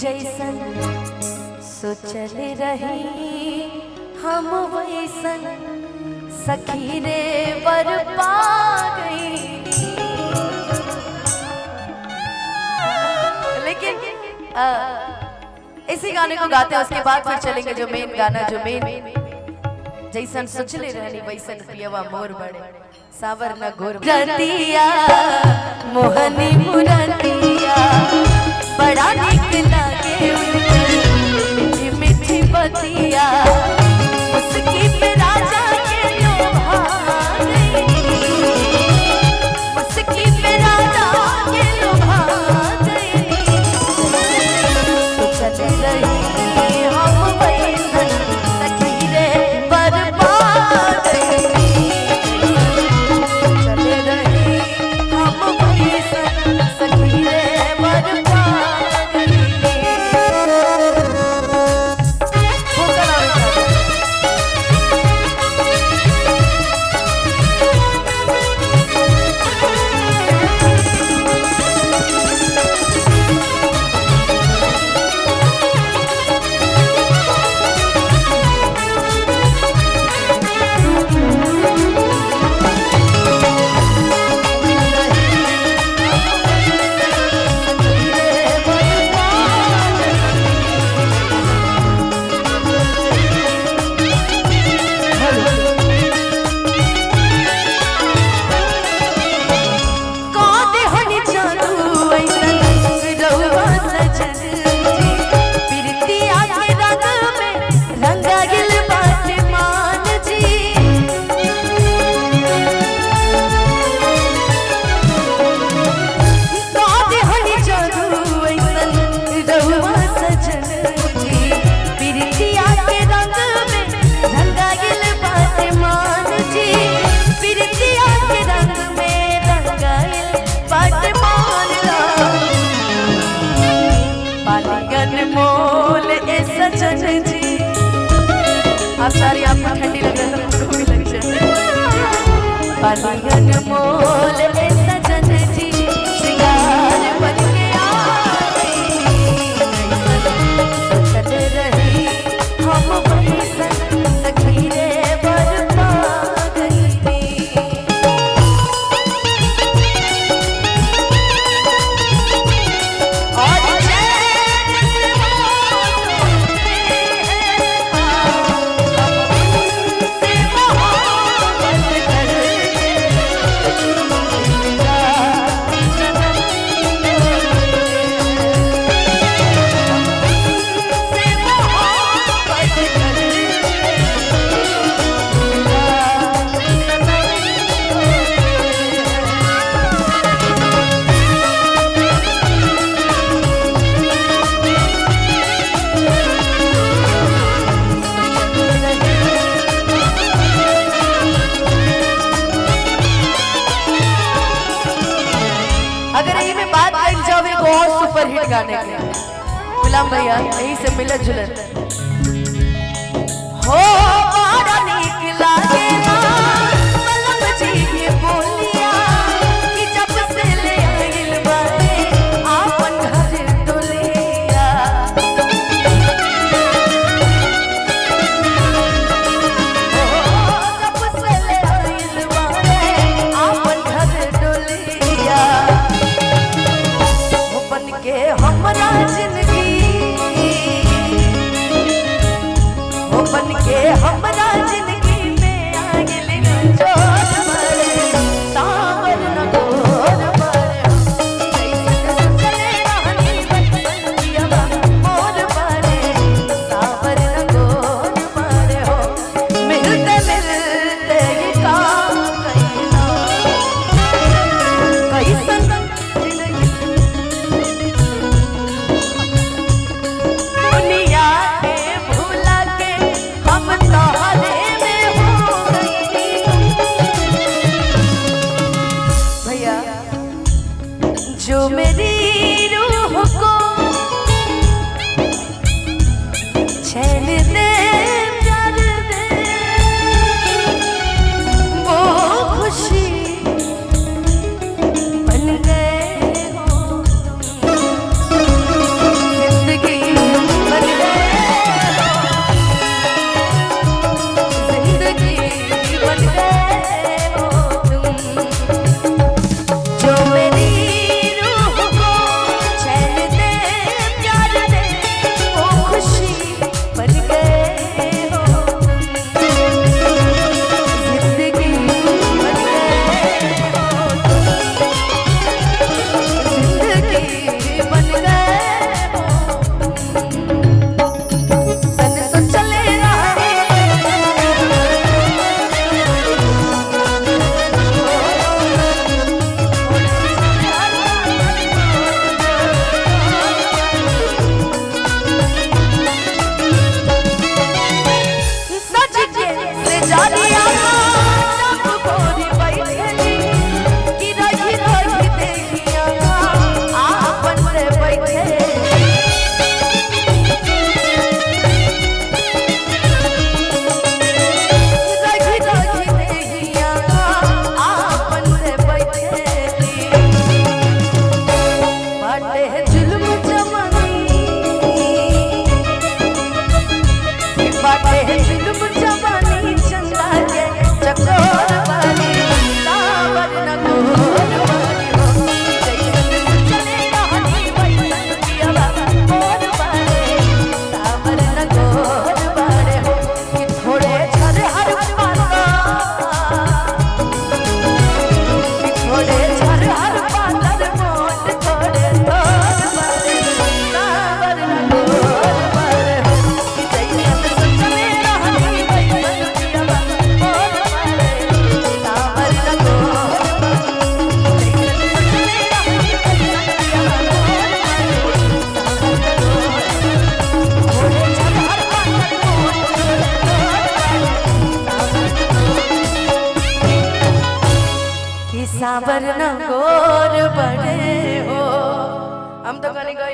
जैसन सोचल रही हम वैसन सखी रे बर पा गई। लेकिन इसी गाने को गाते हैं, उसके बाद फिर चलेंगे जो मेन गाना, जो मेन जैसन सोचले रहनी वैसन पियवा मोर बड़े सावर न गोर रतिया मोहनी मुरतिया बड़ा निक लागे मीठी मीठी बतिया उसकी पे राजा के लोभा गई, उसकी पे राजा के लोभा गई। तो चले रही हम वैसन सखी रे बर्बाद गई, चले रही हम वैसन सखी रे बर्बाद गई। आप सारी आपको ठंडी लग रहा है, तो भी लग जाए। पालियन मोल ए सजन जी श्रृंगार बन के आई, चल रही हम वैसन सखी रे बर्पा गई। अगर यही में बात कर जाओ एक और सुपर हिट गाने के, गुलाम भैया यही से मिलत जुलत हो बड़ा नीक लागे ना मलम जी के बोलिया कि जब से ले आइल बारे आपन घर डोलिया। जब से ले आइल बारे आपन घर डोलिया के हमरा जिंदगी हो बन के हमरा जिंदगी में आ गेल जोर मारे सावर न गोर मारे कैसे चले रहनी बचपन पियवा मोर मारे सावर न गोर मारे हो मिलते मिलते ये काम कइला कैसन दुनिया के भूला के हम तो सावर न गोर बड़े हो। हम तो कहीं गए